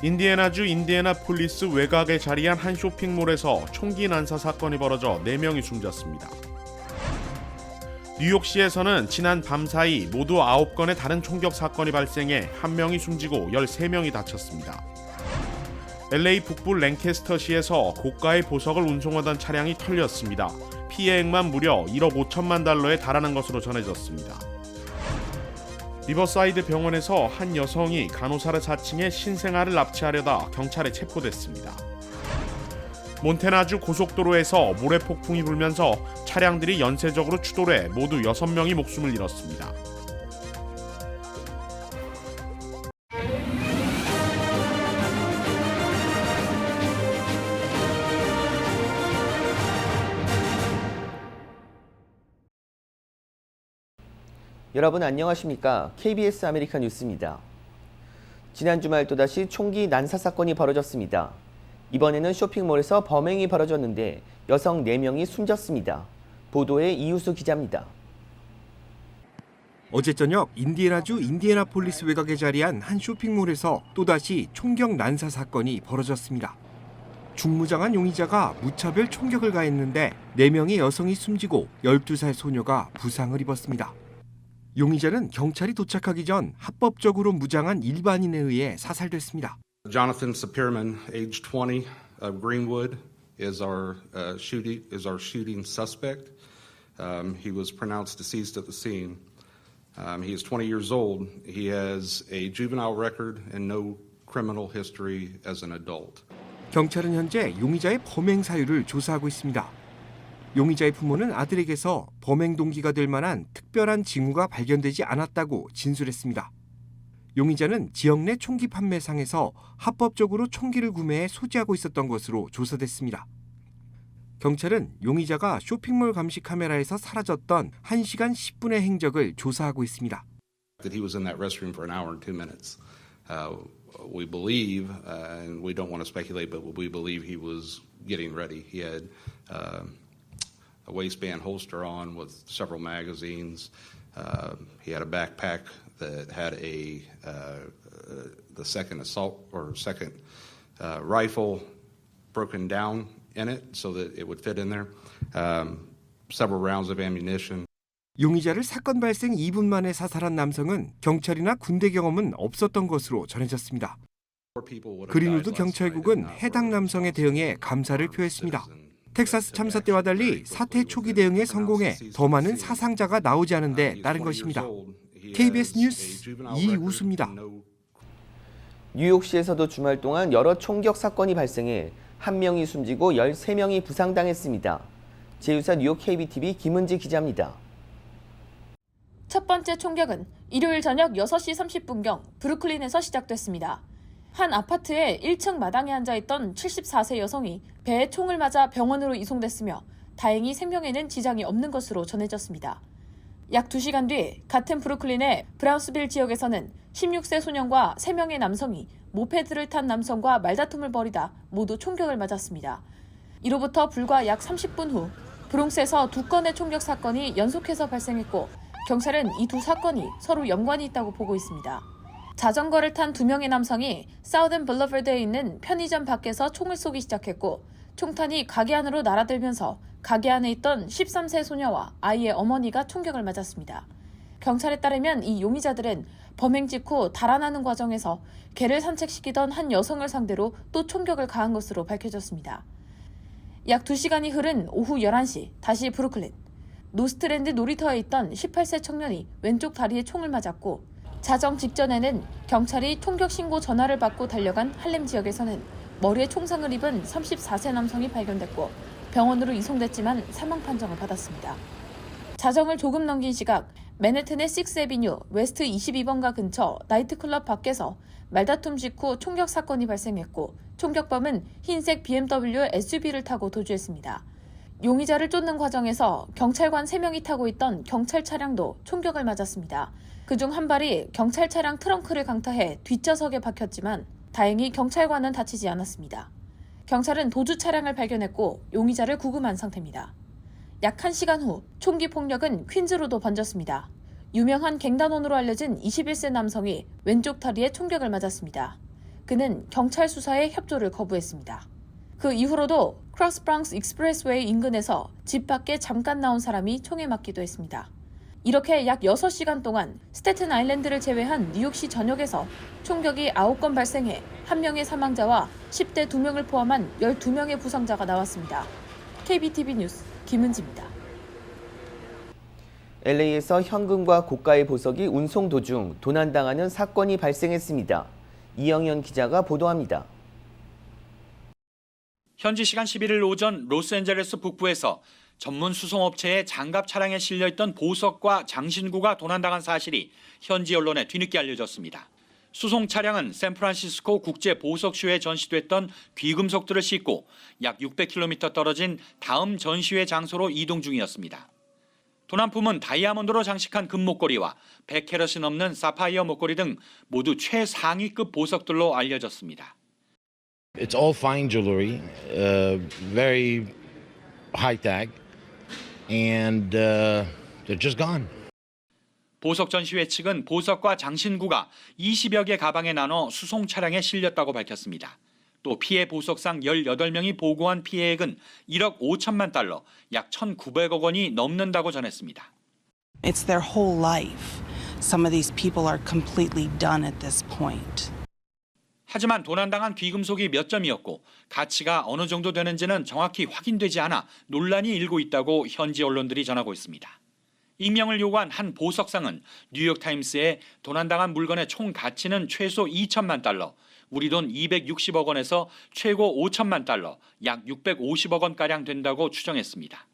인디애나주 인디애나폴리스 외곽에 자리한 한 쇼핑몰에서 총기 난사 사건이 벌어져 4명이 숨졌습니다. 뉴욕시에서는 지난 밤 사이 모두 9건의 다른 총격 사건이 발생해 1명이 숨지고 13명이 다쳤습니다. LA 북부 랭캐스터시에서 고가의 보석을 운송하던 차량이 털렸습니다. 피해액만 무려 1억 5천만 달러에 달하는 것으로 전해졌습니다. 리버사이드 병원에서 한 여성이 간호사를 사칭해 신생아를 납치하려다 경찰에 체포됐습니다. 몬태나주 고속도로에서 모래폭풍이 불면서 차량들이 연쇄적으로 추돌해 모두 6명이 목숨을 잃었습니다. 여러분 안녕하십니까? KBS 아메리카 뉴스입니다. 지난 주말 또다시 총기 난사 사건이 벌어졌습니다. 이번에는 쇼핑몰에서 범행이 벌어졌는데 여성 4명이 숨졌습니다. 보도에 이우수 기자입니다. 어제 저녁 인디애나주 인디애나폴리스 외곽에 자리한 한 쇼핑몰에서 또다시 총격 난사 사건이 벌어졌습니다. 중무장한 용의자가 무차별 총격을 가했는데 4명의 여성이 숨지고 12살 소녀가 부상을 입었습니다. 용의자는 경찰이 도착하기 전 합법적으로 무장한 일반인에 의해 사살됐습니다. Jonathan Sapirman, age 20, of Greenwood, is our shooting suspect. He was pronounced deceased at the scene. He is 20 years old. He has a juvenile record and no criminal history as an adult. 경찰은 현재 용의자의 범행 사유를 조사하고 있습니다. 용의자의 부모는 아들에게서 범행 동기가 될 만한 특별한 징후가 발견되지 않았다고 진술했습니다. 용의자는 지역 내 총기 판매상에서 합법적으로 총기를 구매해 소지하고 있었던 것으로 조사됐습니다. 경찰은 용의자가 쇼핑몰 감시 카메라에서 사라졌던 1시간 10분의 행적을 조사하고 있습니다. That he was in that restroom for an hour and 2 minutes. We believe, and we don't want to speculate, but we believe he was getting ready. He had a waistband holster on with several magazines. He had a backpack that had the second assault or second rifle broken down in it so that it would fit in there. Several rounds of ammunition. 용의자를 사건 발생 2분 만에 사살한 남성은 경찰이나 군대 경험은 없었던 것으로 전해졌습니다. 그린우드 경찰국은 해당 남성의 대응에 감사를 표했습니다. 텍사스 참사 때와 달리 사태 초기 대응에 성공해 더 많은 사상자가 나오지 않은 데 따른 것입니다. KBS 뉴스 이우수입니다. 뉴욕시에서도 주말 동안 여러 총격 사건이 발생해 1명이 숨지고 13명이 부상당했습니다. 제2사 뉴욕 KBTV 김은지 기자입니다. 첫 번째 총격은 일요일 저녁 6시 30분경 브루클린에서 시작됐습니다. 한 아파트의 1층 마당에 앉아있던 74세 여성이 배에 총을 맞아 병원으로 이송됐으며 다행히 생명에는 지장이 없는 것으로 전해졌습니다. 약 2시간 뒤 같은 브루클린의 브라운스빌 지역에서는 16세 소년과 3명의 남성이 모페드를 탄 남성과 말다툼을 벌이다 모두 총격을 맞았습니다. 이로부터 불과 약 30분 후 브롱스에서 2건의 총격 사건이 연속해서 발생했고 경찰은 이 두 사건이 서로 연관이 있다고 보고 있습니다. 자전거를 탄 2명의 남성이 사우든 블러버드에 있는 편의점 밖에서 총을 쏘기 시작했고 총탄이 가게 안으로 날아들면서 가게 안에 있던 13세 소녀와 아이의 어머니가 총격을 맞았습니다. 경찰에 따르면 이 용의자들은 범행 직후 달아나는 과정에서 개를 산책시키던 한 여성을 상대로 또 총격을 가한 것으로 밝혀졌습니다. 약 2시간이 흐른 오후 11시 다시 브루클린. 노스트랜드 놀이터에 있던 18세 청년이 왼쪽 다리에 총을 맞았고 자정 직전에는 경찰이 총격 신고 전화를 받고 달려간 할렘 지역에서는 머리에 총상을 입은 34세 남성이 발견됐고 병원으로 이송됐지만 사망 판정을 받았습니다. 자정을 조금 넘긴 시각 맨해튼의 6에비뉴 웨스트 22번가 근처 나이트클럽 밖에서 말다툼 직후 총격 사건이 발생했고 총격범은 흰색 BMW SUV를 타고 도주했습니다. 용의자를 쫓는 과정에서 경찰관 3명이 타고 있던 경찰 차량도 총격을 맞았습니다. 그중 한 발이 경찰 차량 트렁크를 강타해 뒷좌석에 박혔지만 다행히 경찰관은 다치지 않았습니다. 경찰은 도주 차량을 발견했고 용의자를 구금한 상태입니다. 약 1시간 후 총기 폭력은 퀸즈로도 번졌습니다. 유명한 갱단원으로 알려진 21세 남성이 왼쪽 다리에 총격을 맞았습니다. 그는 경찰 수사에 협조를 거부했습니다. 그 이후로도 크로스 브랑스 익스프레스웨이 인근에서 집 밖에 잠깐 나온 사람이 총에 맞기도 했습니다. 이렇게 약 6시간 동안 스태튼 아일랜드를 제외한 뉴욕시 전역에서 총격이 9건 발생해 1명의 사망자와 10대 2명을 포함한 12명의 부상자가 나왔습니다. KBTV 뉴스 김은지입니다. LA에서 현금과 고가의 보석이 운송 도중 도난당하는 사건이 발생했습니다. 이영현 기자가 보도합니다. 현지 시간 11일 오전 로스앤젤레스 북부에서 전문 수송업체의 장갑 차량에 실려있던 보석과 장신구가 도난당한 사실이 현지 언론에 뒤늦게 알려졌습니다. 수송 차량은 샌프란시스코 국제 보석쇼에 전시됐던 귀금속들을 싣고 약 600km 떨어진 다음 전시회 장소로 이동 중이었습니다. 도난품은 다이아몬드로 장식한 금목걸이와 100캐럿이 넘는 사파이어 목걸이 등 모두 최상위급 보석들로 알려졌습니다. It's all fine jewelry, very high tag, and they're just gone. 보석 전시회 측은 보석과 장신구가 20여 개 가방에 나눠 수송 차량에 실렸다고 밝혔습니다. 또 피해 보석상 18명이 보고한 피해액은 1억 5천만 달러, 약 1,900억 원이 넘는다고 전했습니다. It's their whole life. Some of these people are completely done at this point. 하지만 도난당한 귀금속이 몇 점이었고 가치가 어느 정도 되는지는 정확히 확인되지 않아 논란이 일고 있다고 현지 언론들이 전하고 있습니다. 익명을 요구한 한 보석상은 뉴욕타임스에 도난당한 물건의 총 가치는 최소 2천만 달러, 우리 돈 260억 원에서 최고 5천만 달러, 약 650억 원가량 된다고 추정했습니다.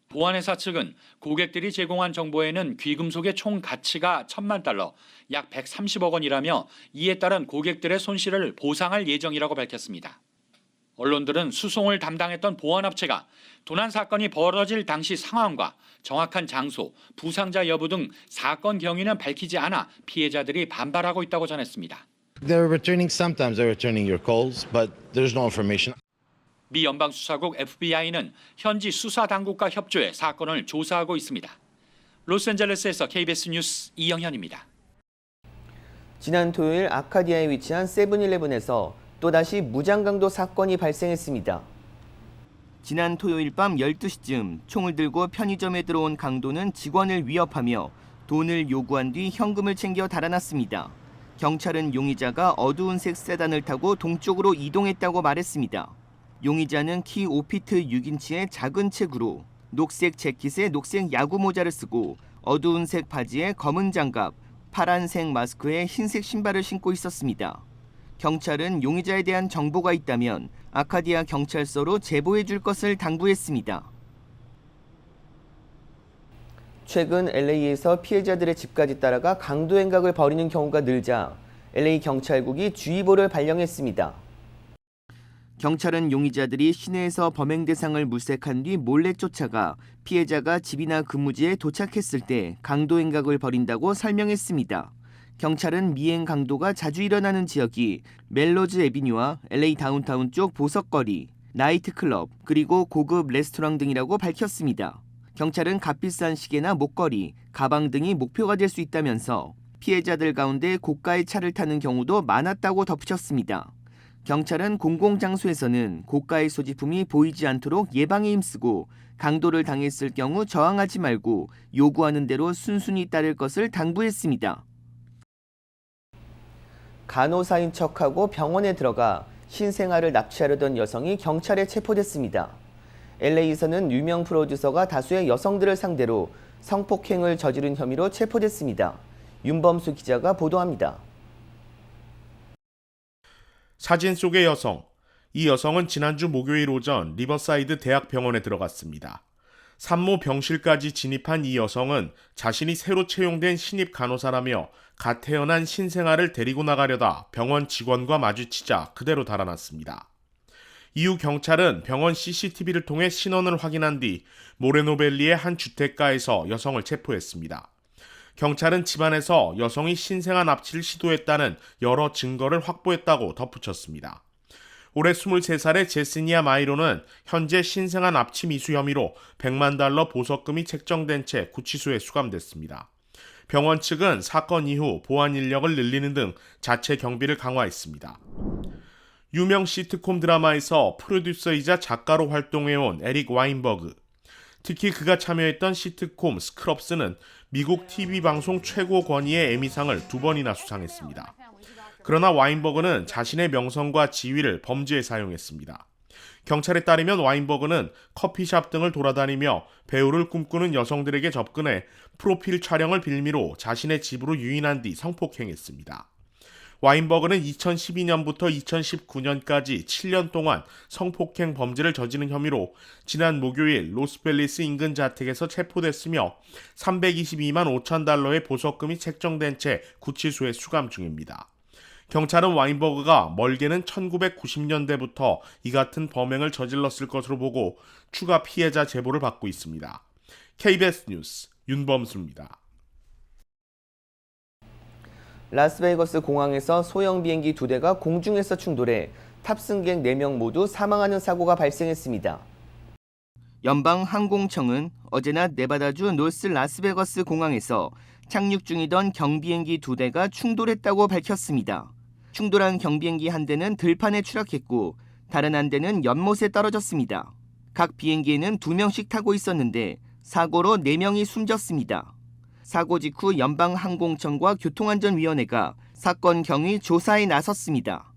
보안회사 측은 고객들이 제공한 정보에는 귀금속의 총 가치가 1,000만 달러, 약 130억 원이라며 이에 따른 고객들의 손실을 보상할 예정이라고 밝혔습니다. 언론들은 수송을 담당했던 보안업체가 도난 사건이 벌어질 당시 상황과 정확한 장소, 부상자 여부 등 사건 경위는 밝히지 않아 피해자들이 반발하고 있다고 전했습니다. They're returning sometimes. They're returning your calls, but there's no information. 미 연방수사국 FBI는 현지 수사 당국과 협조해 사건을 조사하고 있습니다. 로스앤젤레스에서 KBS 뉴스 이영현입니다. 지난 토요일 아카디아에 위치한 세븐일레븐에서 또다시 무장강도 사건이 발생했습니다. 지난 토요일 밤 12시쯤 총을 들고 편의점에 들어온 강도는 직원을 위협하며 돈을 요구한 뒤 현금을 챙겨 달아났습니다. 경찰은 용의자가 어두운 색 세단을 타고 동쪽으로 이동했다고 말했습니다. 용의자는 키 5피트 6인치의 작은 체구로 녹색 재킷에 녹색 야구 모자를 쓰고 어두운 색 바지에 검은 장갑, 파란색 마스크에 흰색 신발을 신고 있었습니다. 경찰은 용의자에 대한 정보가 있다면 아카디아 경찰서로 제보해 줄 것을 당부했습니다. 최근 LA에서 피해자들의 집까지 따라가 강도 행각을 벌이는 경우가 늘자 LA 경찰국이 주의보를 발령했습니다. 경찰은 용의자들이 시내에서 범행 대상을 물색한 뒤 몰래 쫓아가 피해자가 집이나 근무지에 도착했을 때 강도 행각을 벌인다고 설명했습니다. 경찰은 미행 강도가 자주 일어나는 지역이 멜로즈 애비뉴와 LA 다운타운 쪽 보석거리, 나이트클럽, 그리고 고급 레스토랑 등이라고 밝혔습니다. 경찰은 값비싼 시계나 목걸이, 가방 등이 목표가 될 수 있다면서 피해자들 가운데 고가의 차를 타는 경우도 많았다고 덧붙였습니다. 경찰은 공공장소에서는 고가의 소지품이 보이지 않도록 예방에 힘쓰고 강도를 당했을 경우 저항하지 말고 요구하는 대로 순순히 따를 것을 당부했습니다. 간호사인 척하고 병원에 들어가 신생아를 납치하려던 여성이 경찰에 체포됐습니다. LA에서는 유명 프로듀서가 다수의 여성들을 상대로 성폭행을 저지른 혐의로 체포됐습니다. 윤범수 기자가 보도합니다. 사진 속의 여성. 이 여성은 지난주 목요일 오전 리버사이드 대학병원에 들어갔습니다. 산모 병실까지 진입한 이 여성은 자신이 새로 채용된 신입 간호사라며 갓 태어난 신생아를 데리고 나가려다 병원 직원과 마주치자 그대로 달아났습니다. 이후 경찰은 병원 CCTV를 통해 신원을 확인한 뒤 모레노밸리의 한 주택가에서 여성을 체포했습니다. 경찰은 집안에서 여성이 신생아 납치를 시도했다는 여러 증거를 확보했다고 덧붙였습니다. 올해 23살의 제시니아 마이로는 현재 신생아 납치 미수 혐의로 $100만 보석금이 책정된 채 구치소에 수감됐습니다. 병원 측은 사건 이후 보안 인력을 늘리는 등 자체 경비를 강화했습니다. 유명 시트콤 드라마에서 프로듀서이자 작가로 활동해온 에릭 와인버그. 특히 그가 참여했던 시트콤 스크럽스는 미국 TV 방송 최고 권위의 에미상을 2번이나 수상했습니다. 그러나 와인버그는 자신의 명성과 지위를 범죄에 사용했습니다. 경찰에 따르면 와인버그는 커피숍 등을 돌아다니며 배우를 꿈꾸는 여성들에게 접근해 프로필 촬영을 빌미로 자신의 집으로 유인한 뒤 성폭행했습니다. 와인버그는 2012년부터 2019년까지 7년 동안 성폭행 범죄를 저지른 혐의로 지난 목요일 로스펠리스 인근 자택에서 체포됐으며 322만 5천 달러의 보석금이 책정된 채 구치소에 수감 중입니다. 경찰은 와인버그가 멀게는 1990년대부터 이 같은 범행을 저질렀을 것으로 보고 추가 피해자 제보를 받고 있습니다. KBS 뉴스 윤범수입니다. 라스베이거스 공항에서 소형 비행기 2대가 공중에서 충돌해 탑승객 4명 모두 사망하는 사고가 발생했습니다. 연방항공청은 어제나 네바다주 노스 라스베거스 공항에서 착륙 중이던 경비행기 2대가 충돌했다고 밝혔습니다. 충돌한 경비행기 한 대는 들판에 추락했고 다른 한 대는 연못에 떨어졌습니다. 각 비행기에는 2명씩 타고 있었는데 사고로 4명이 숨졌습니다. 사고 직후 연방항공청과 교통안전위원회가 사건 경위 조사에 나섰습니다.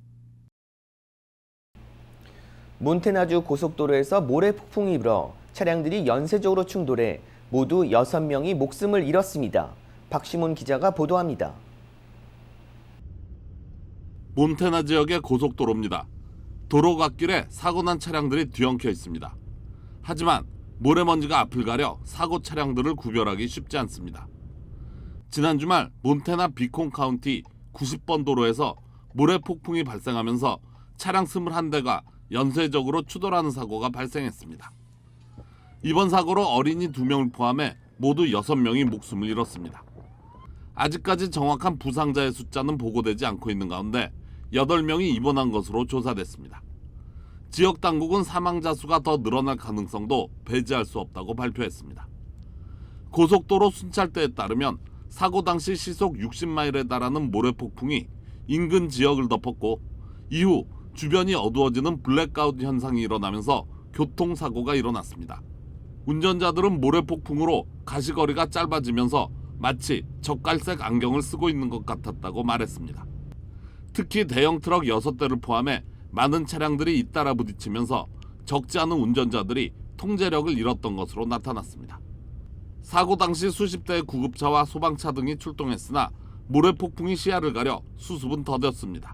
몬태나주 고속도로에서 모래 폭풍이 불어 차량들이 연쇄적으로 충돌해 모두 6명이 목숨을 잃었습니다. 박시문 기자가 보도합니다. 몬태나 지역의 고속도로입니다. 도로 갓길에 사고난 차량들이 뒤엉켜 있습니다. 하지만 모래먼지가 앞을 가려 사고 차량들을 구별하기 쉽지 않습니다. 지난 주말 몬태나 비콘 카운티 90번 도로에서 모래 폭풍이 발생하면서 차량 21대가 연쇄적으로 추돌하는 사고가 발생했습니다. 이번 사고로 어린이 2명을 포함해 모두 6명이 목숨을 잃었습니다. 아직까지 정확한 부상자의 숫자는 보고되지 않고 있는 가운데 8명이 입원한 것으로 조사됐습니다. 지역 당국은 사망자 수가 더 늘어날 가능성도 배제할 수 없다고 발표했습니다. 고속도로 순찰대에 따르면 사고 당시 시속 60마일에 달하는 모래폭풍이 인근 지역을 덮었고 이후 주변이 어두워지는 블랙아웃 현상이 일어나면서 교통사고가 일어났습니다. 운전자들은 모래폭풍으로 가시거리가 짧아지면서 마치 적갈색 안경을 쓰고 있는 것 같았다고 말했습니다. 특히 대형 트럭 6대를 포함해 많은 차량들이 잇따라 부딪히면서 적지 않은 운전자들이 통제력을 잃었던 것으로 나타났습니다. 사고 당시 수십 대의 구급차와 소방차 등이 출동했으나 모래폭풍이 시야를 가려 수습은 더뎠습니다.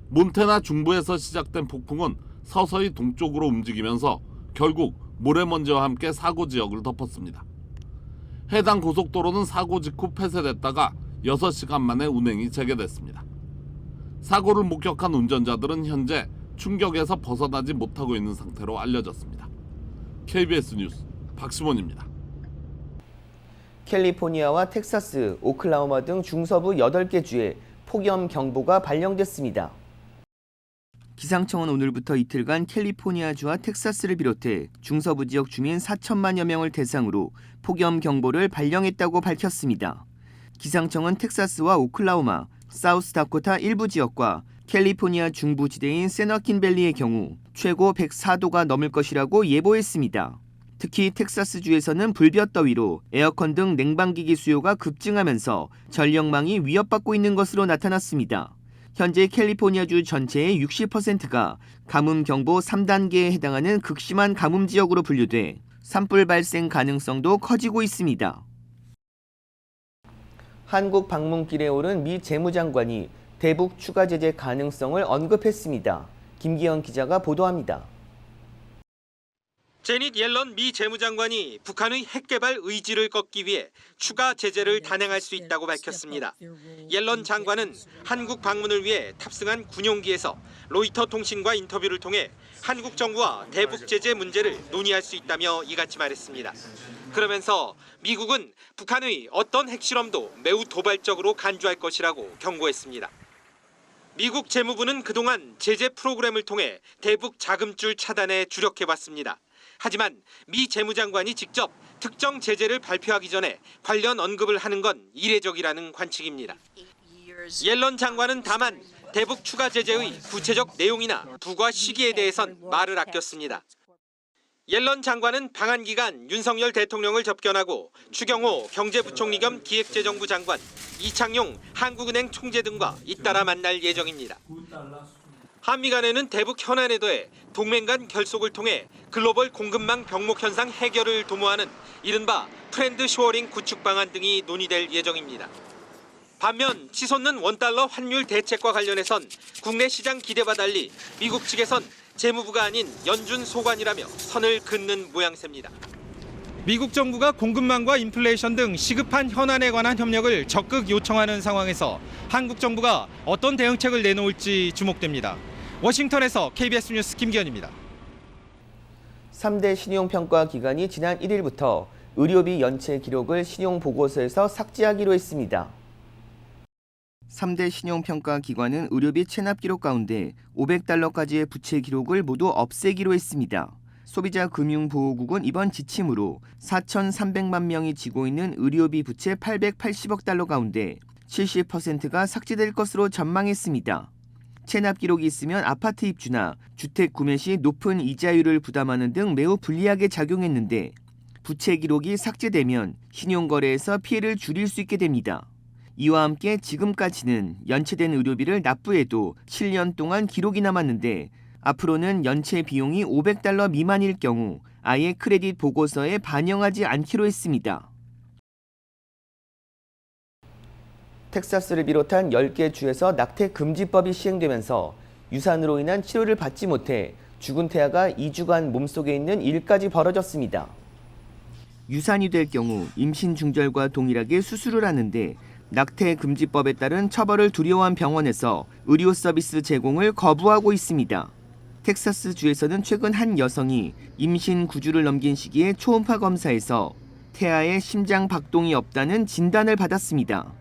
몬태나 중부에서 시작된 폭풍은 서서히 동쪽으로 움직이면서 결국 모래먼지와 함께 사고 지역을 덮었습니다. 해당 고속도로는 사고 직후 폐쇄됐다가 6시간 만에 운행이 재개됐습니다. 사고를 목격한 운전자들은 현재 충격에서 벗어나지 못하고 있는 상태로 알려졌습니다. KBS 뉴스 박시몬입니다. 캘리포니아와 텍사스, 오클라호마 등 중서부 8개 주에 폭염 경보가 발령됐습니다. 기상청은 오늘부터 이틀간 캘리포니아주와 텍사스를 비롯해 중서부 지역 주민 4천만여 명을 대상으로 폭염 경보를 발령했다고 밝혔습니다. 기상청은 텍사스와 오클라호마, 사우스다코타 일부 지역과 캘리포니아 중부지대인 세너킨밸리의 경우 최고 104도가 넘을 것이라고 예보했습니다. 특히 텍사스주에서는 불볕더위로 에어컨 등 냉방기기 수요가 급증하면서 전력망이 위협받고 있는 것으로 나타났습니다. 현재 캘리포니아주 전체의 60%가 가뭄경보 3단계에 해당하는 극심한 가뭄 지역으로 분류돼 산불 발생 가능성도 커지고 있습니다. 한국 방문길에 오른 미 재무장관이 대북 추가 제재 가능성을 언급했습니다. 김기현 기자가 보도합니다. 제닛 옐런 미 재무장관이 북한의 핵개발 의지를 꺾기 위해 추가 제재를 단행할 수 있다고 밝혔습니다. 옐런 장관은 한국 방문을 위해 탑승한 군용기에서 로이터 통신과 인터뷰를 통해 한국 정부와 대북 제재 문제를 논의할 수 있다며 이같이 말했습니다. 그러면서 미국은 북한의 어떤 핵실험도 매우 도발적으로 간주할 것이라고 경고했습니다. 미국 재무부는 그동안 제재 프로그램을 통해 대북 자금줄 차단에 주력해왔습니다. 하지만 미 재무장관이 직접 특정 제재를 발표하기 전에 관련 언급을 하는 건 이례적이라는 관측입니다. 옐런 장관은 다만 대북 추가 제재의 구체적 내용이나 부과 시기에 대해선 말을 아꼈습니다. 옐런 장관은 방한 기간 윤석열 대통령을 접견하고 추경호 경제부총리 겸 기획재정부 장관, 이창용 한국은행 총재 등과 잇따라 만날 예정입니다. 한미 간에는 대북 현안에 더해 동맹 간 결속을 통해 글로벌 공급망 병목 현상 해결을 도모하는 이른바 프렌드 쇼어링 구축 방안 등이 논의될 예정입니다. 반면 치솟는 원달러 환율 대책과 관련해선 국내 시장 기대와 달리 미국 측에선 재무부가 아닌 연준 소관이라며 선을 긋는 모양새입니다. 미국 정부가 공급망과 인플레이션 등 시급한 현안에 관한 협력을 적극 요청하는 상황에서 한국 정부가 어떤 대응책을 내놓을지 주목됩니다. 워싱턴에서 KBS 뉴스 김기현입니다. 3대 신용평가 기관이 지난 1일부터 의료비 연체 기록을 신용보고서에서 삭제하기로 했습니다. 3대 신용평가 기관은 의료비 체납 기록 가운데 $500까지의 부채 기록을 모두 없애기로 했습니다. 소비자금융보호국은 이번 지침으로 4,300만 명이 지고 있는 의료비 부채 $880억 가운데 70%가 삭제될 것으로 전망했습니다. 체납 기록이 있으면 아파트 입주나 주택 구매 시 높은 이자율을 부담하는 등 매우 불리하게 작용했는데 부채 기록이 삭제되면 신용거래에서 피해를 줄일 수 있게 됩니다. 이와 함께 지금까지는 연체된 의료비를 납부해도 7년 동안 기록이 남았는데 앞으로는 연체 비용이 $500 미만일 경우 아예 크레딧 보고서에 반영하지 않기로 했습니다. 텍사스를 비롯한 10개 주에서 낙태 금지법이 시행되면서 유산으로 인한 치료를 받지 못해 죽은 태아가 2주간 몸속에 있는 일까지 벌어졌습니다. 유산이 될 경우 임신 중절과 동일하게 수술을 하는데 낙태 금지법에 따른 처벌을 두려워한 병원에서 의료 서비스 제공을 거부하고 있습니다. 텍사스주에서는 최근 한 여성이 임신 9주를 넘긴 시기에 초음파 검사에서 태아의 심장 박동이 없다는 진단을 받았습니다.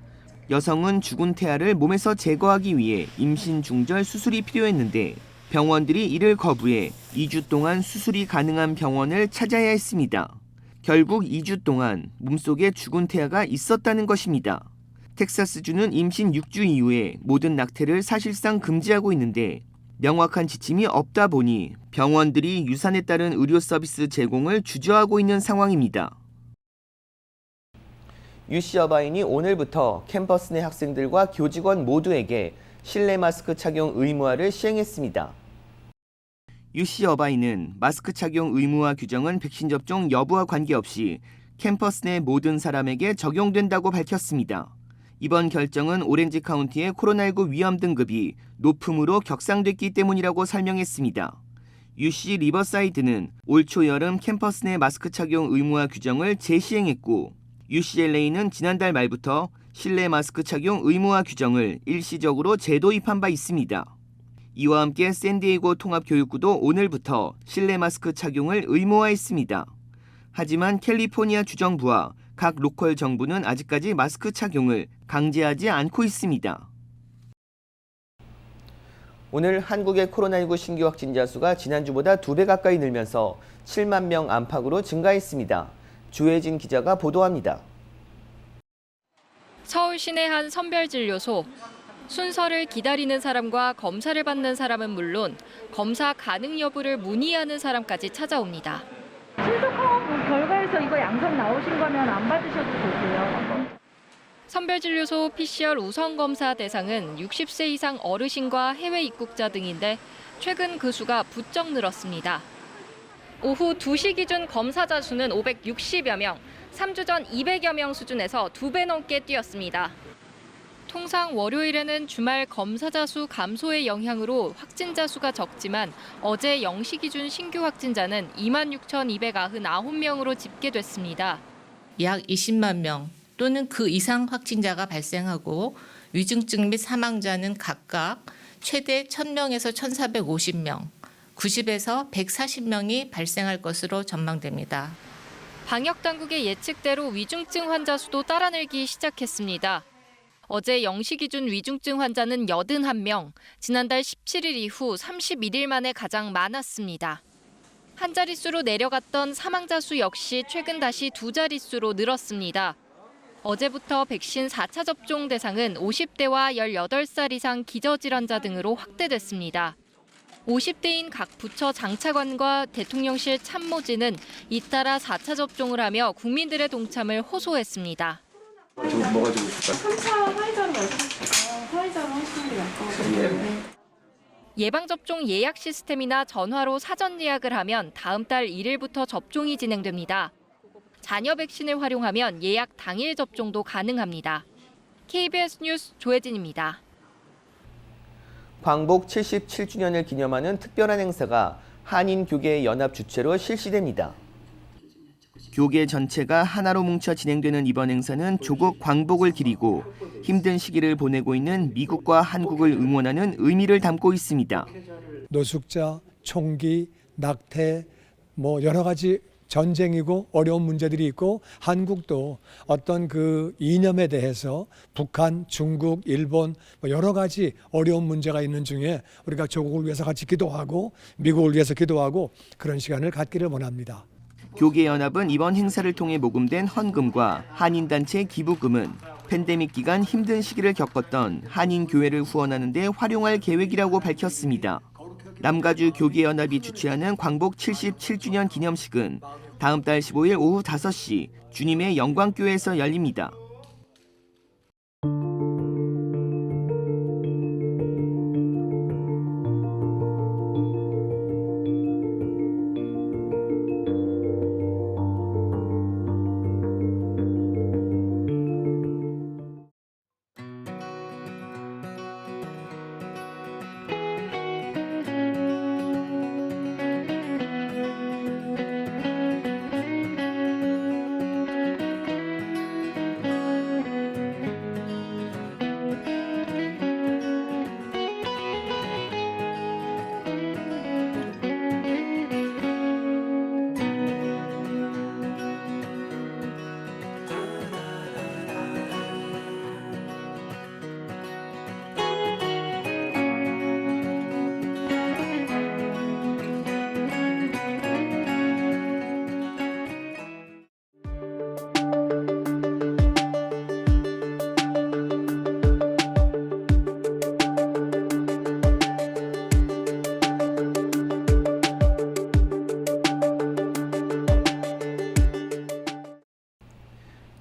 여성은 죽은 태아를 몸에서 제거하기 위해 임신 중절 수술이 필요했는데 병원들이 이를 거부해 2주 동안 수술이 가능한 병원을 찾아야 했습니다. 결국 2주 동안 몸속에 죽은 태아가 있었다는 것입니다. 텍사스주는 임신 6주 이후에 모든 낙태를 사실상 금지하고 있는데 명확한 지침이 없다 보니 병원들이 유산에 따른 의료 서비스 제공을 주저하고 있는 상황입니다. UC 어바인이 오늘부터 캠퍼스 내 학생들과 교직원 모두에게 실내 마스크 착용 의무화를 시행했습니다. UC 어바인은 마스크 착용 의무화 규정은 백신 접종 여부와 관계없이 캠퍼스 내 모든 사람에게 적용된다고 밝혔습니다. 이번 결정은 오렌지 카운티의 코로나19 위험 등급이 높음으로 격상됐기 때문이라고 설명했습니다. UC 리버사이드는 올 초 여름 캠퍼스 내 마스크 착용 의무화 규정을 재시행했고 UCLA는 지난달 말부터 실내 마스크 착용 의무화 규정을 일시적으로 재도입한 바 있습니다. 이와 함께 샌디에이고 통합교육구도 오늘부터 실내 마스크 착용을 의무화했습니다. 하지만 캘리포니아 주정부와 각 로컬 정부는 아직까지 마스크 착용을 강제하지 않고 있습니다. 오늘 한국의 코로나19 신규 확진자 수가 지난주보다 2배 가까이 늘면서 7만 명 안팎으로 증가했습니다. 조혜진 기자가 보도합니다. 서울 시내 한 선별진료소. 순서를 기다리는 사람과 검사를 받는 사람은 물론 검사 가능 여부를 문의하는 사람까지 찾아옵니다. 신속항원 결과에서 이거 양성 나오신 거면 안 받으셔도 되세요. 선별진료소 PCR 우선검사 대상은 60세 이상 어르신과 해외 입국자 등인데 최근 그 수가 부쩍 늘었습니다. 오후 2시 기준 검사자 수는 560여 명, 3주 전 200여 명 수준에서 2배 넘게 뛰었습니다. 통상 월요일에는 주말 검사자 수 감소의 영향으로 확진자 수가 적지만 어제 0시 기준 신규 확진자는 26,299명으로 집계됐습니다. 약 20만 명 또는 그 이상 확진자가 발생하고 위중증 및 사망자는 각각 최대 1,000명에서 1,450명, 90에서 140명이 발생할 것으로 전망됩니다. 방역당국의 예측대로 위중증 환자 수도 따라 늘기 시작했습니다. 어제 0시 기준 위중증 환자는 81명, 지난달 17일 이후 31일 만에 가장 많았습니다. 한 자릿수로 내려갔던 사망자 수 역시 최근 다시 2자릿수로 늘었습니다. 어제부터 백신 4차 접종 대상은 50대와 18살 이상 기저질환자 등으로 확대됐습니다. 50대인 각 부처 장차관과 대통령실 참모진은 잇따라 4차 접종을 하며 국민들의 동참을 호소했습니다. 지금 뭐가 좀 있을까요? 3차 화이자로 말씀하셨죠. 화이자로 하시는 게 나을 것 같아요. 예방접종 예약 시스템이나 전화로 사전 예약을 하면 다음 달 1일부터 접종이 진행됩니다. 자녀 백신을 활용하면 예약 당일 접종도 가능합니다. KBS 뉴스 조혜진입니다. 광복 77주년을 기념하는 특별한 행사가 한인교계연합 주최로 실시됩니다. 교계 전체가 하나로 뭉쳐 진행되는 이번 행사는 조국 광복을 기리고 힘든 시기를 보내고 있는 미국과 한국을 응원하는 의미를 담고 있습니다. 노숙자, 총기, 낙태, 여러 가지 전쟁이고 어려운 문제들이 있고 한국도 어떤 그 이념에 대해서 북한, 중국, 일본 여러 가지 어려운 문제가 있는 중에 우리가 조국을 위해서 같이 기도하고 미국을 위해서 기도하고 그런 시간을 갖기를 원합니다. 교계연합은 이번 행사를 통해 모금된 헌금과 한인단체 기부금은 팬데믹 기간 힘든 시기를 겪었던 한인교회를 후원하는 데 활용할 계획이라고 밝혔습니다. 남가주 교계연합이 주최하는 광복 77주년 기념식은 다음 달 15일 오후 5시 주님의 영광교회에서 열립니다.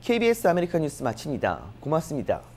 KBS 아메리칸 뉴스 마칩니다. 고맙습니다.